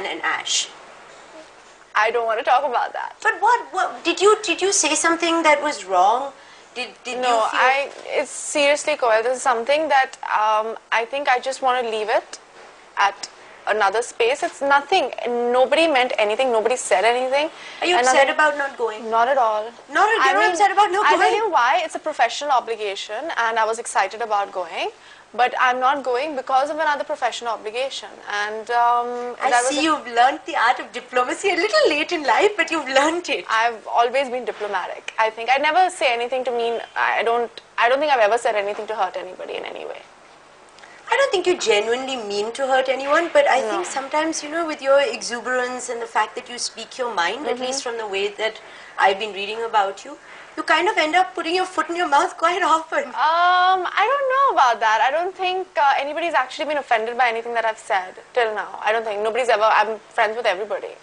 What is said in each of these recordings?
Dan and Ash? I don't want to talk about that. But what did you say something that was wrong? Did No, you feel... it's seriously, Koel, this is something that I think I just want to leave it at another space. It's nothing. Nobody meant anything. Nobody said anything. Are you upset about not going? Not at all. You're not upset about not going? I tell you why. It's a professional obligation and I was excited about going. But I'm not going because of another professional obligation. And I see you've learnt the art of diplomacy a little late in life, but you've learnt it. I've always been diplomatic. I think I never say anything to mean. I don't think I've ever said anything to hurt anybody in any way. I don't think you genuinely mean to hurt anyone, but I think sometimes, you know, with your exuberance and the fact that you speak your mind, at least from the way that I've been reading about you, you kind of end up putting your foot in your mouth quite often. I don't know about that. I don't think anybody's actually been offended by anything that I've said till now. I don't think. Nobody's ever... I'm friends with everybody.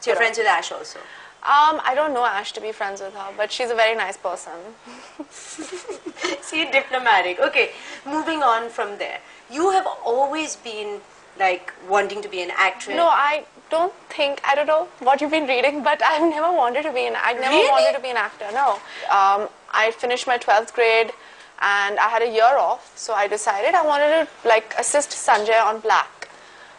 So you're friends with Ash also? I don't know Ash to be friends with her, but she's a very nice person. See, diplomatic. Okay, moving on from there. You have always been, like, wanting to be an actress. No, I don't know what you've been reading, but I've never wanted to be wanted to be an actor, no. I finished my 12th grade and I had a year off, so I decided I wanted to, like, assist Sanjay on Black.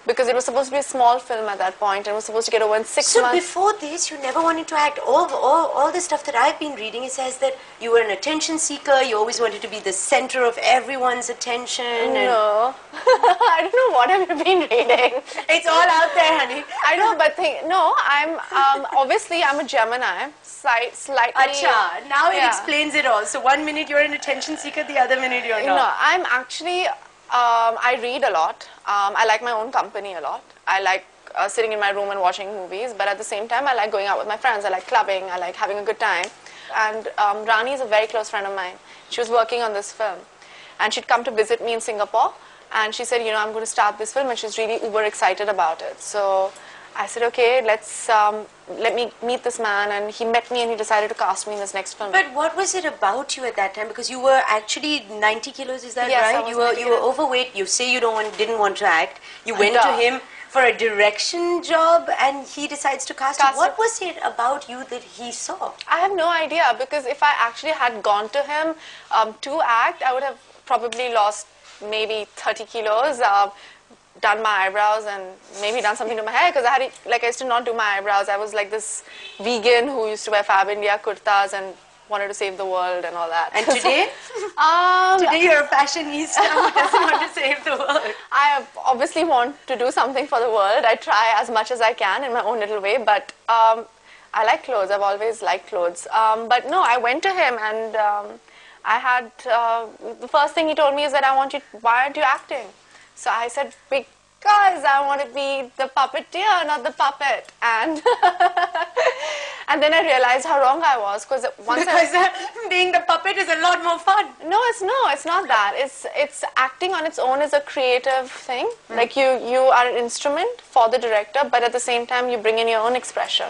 Because it was supposed to be a small film at that point and it was supposed to get over in 6 months. So before this, you never wanted to act. All the stuff that I've been reading, it says that you were an attention seeker, you always wanted to be the center of everyone's attention. No. I don't know what have you been reading. It's all out there, honey. I know, but I'm obviously I'm a Gemini, slightly. Acha, now it explains it all. So one minute you're an attention seeker, the other minute you're not. No, I'm actually... I read a lot. I like my own company a lot. I like sitting in my room and watching movies, but at the same time, I like going out with my friends. I like clubbing. I like having a good time. And Rani is a very close friend of mine. She was working on this film. And she'd come to visit me in Singapore. And she said, you know, I'm going to start this film. And she's really uber excited about it. So I said, okay, let me meet this man. And he met me and he decided to cast me in this next film. But what was it about you at that time? Because you were actually 90 kilos, is that yes, right? You were overweight. You say you didn't want to act. You went to him for a direction job and he decides to cast you. What was it about you that he saw? I have no idea, because if I actually had gone to him to act, I would have probably lost maybe 30 kilos. Done my eyebrows and maybe done something to my hair, because I used to not do my eyebrows. I was like this vegan who used to wear Fab India kurtas and wanted to save the world and all that. And today? Today you're a fashionista who doesn't want to save the world. I obviously want to do something for the world. I try as much as I can in my own little way, but I like clothes. I've always liked clothes. But no, I went to him and I had, the first thing he told me is that why aren't you acting? So I said, because I want to be the puppeteer, not the puppet. And and then I realized how wrong I was. Because being the puppet is a lot more fun. No, it's not that. It's acting on its own is a creative thing. Like you are an instrument for the director, but at the same time you bring in your own expression.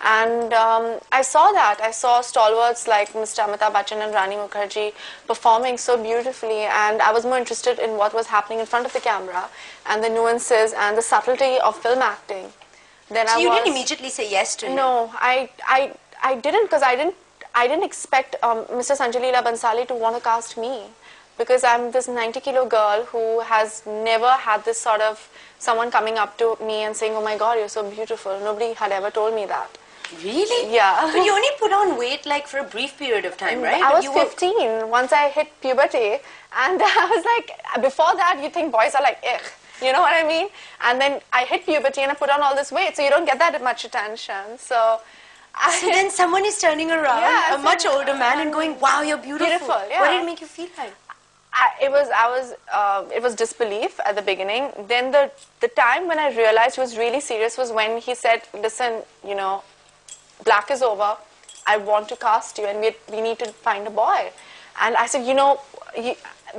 And I saw that. I saw stalwarts like Mr. Amitabh Bachchan and Rani Mukherjee performing so beautifully, and I was more interested in what was happening in front of the camera and the nuances and the subtlety of film acting. So you didn't immediately say yes to him? No, I didn't, because I didn't expect Mr. Sanjay Leela Bhansali to want to cast me, because I'm this 90-kilo girl who has never had this sort of someone coming up to me and saying, oh my God, you're so beautiful. Nobody had ever told me that. Really? Yeah. But you only put on weight like for a brief period of time, right? I was 15 once I hit puberty, and I was like, before that you think boys are like, ugh, you know what I mean? And then I hit puberty and I put on all this weight, so you don't get that much attention. So then someone is turning around, a much older man, and going, wow, you're beautiful. Yeah. What did it make you feel like? It was disbelief at the beginning. Then the time when I realized it was really serious was when he said, listen, you know, Black is over. I want to cast you, and we need to find a boy. And I said, you know,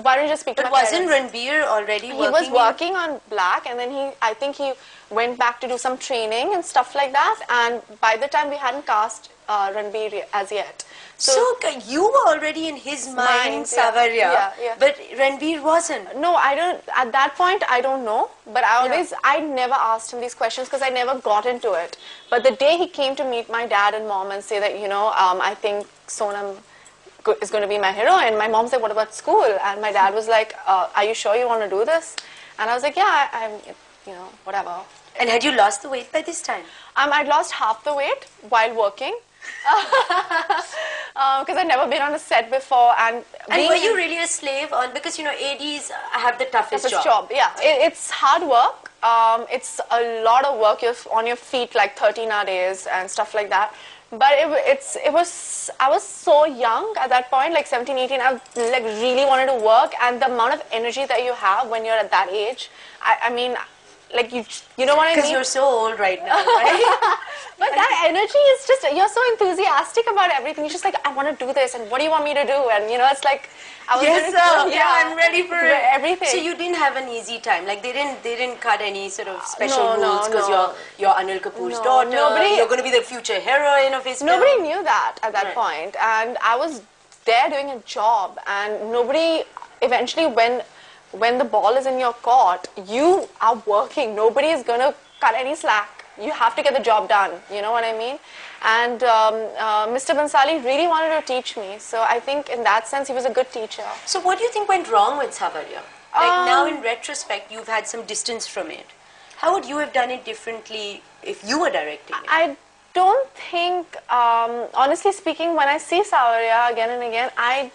why don't you just speak to my But wasn't parents? Ranbir already working? He was working on Black, and then I think he went back to do some training and stuff like that. And by the time we hadn't cast Ranbir as yet. So you were already in his mind, Savarya, but Ranbir wasn't. No, I don't. At that point, I don't know. But I never asked him these questions because I never got into it. But the day he came to meet my dad and mom and say that, I think Sonam is going to be my heroine, my mom said, what about school? And my dad was like, are you sure you want to do this? And I was like, yeah, I'm, whatever. And had you lost the weight by this time? I'd lost half the weight while working. Because I'd never been on a set before. And were you really a slave on, because ADs have the toughest job. Yeah, it's hard work. It's a lot of work. You're on your feet like 13-hour days and stuff like that. But I was so young at that point, like 17, 18, I like really wanted to work, and the amount of energy that you have when you're at that age, I mean, like you know what I mean? Because you're so old right now, right? But that energy is just, you're so enthusiastic about everything. You're just like, I want to do this, and what do you want me to do? And it's like, I was I'm ready for everything. So you didn't have an easy time. Like they didn't cut any sort of special rules because you're Anil Kapoor's daughter. You're going to be the future heroine of his film. Nobody knew that at that point, and I was there doing a job, and nobody eventually when the ball is in your court, you are working. Nobody is going to cut any slack. You have to get the job done. You know what I mean? And Mr. Bansali really wanted to teach me. So I think in that sense, he was a good teacher. So what do you think went wrong with Savarya? Like now in retrospect, you've had some distance from it. How would you have done it differently if you were directing it? I don't think, honestly speaking, when I see Savarya again and again, I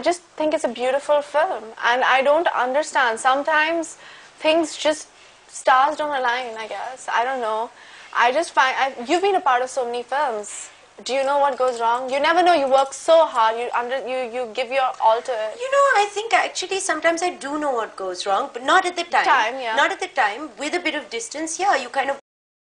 just think it's a beautiful film, and I don't understand. Sometimes things just, stars don't align, I guess. I don't know. I just find, you've been a part of so many films. Do you know what goes wrong? You never know. You work so hard. You give your all to it. I think actually sometimes I do know what goes wrong, but not at the time. Not at the time. With a bit of distance, yeah, you kind of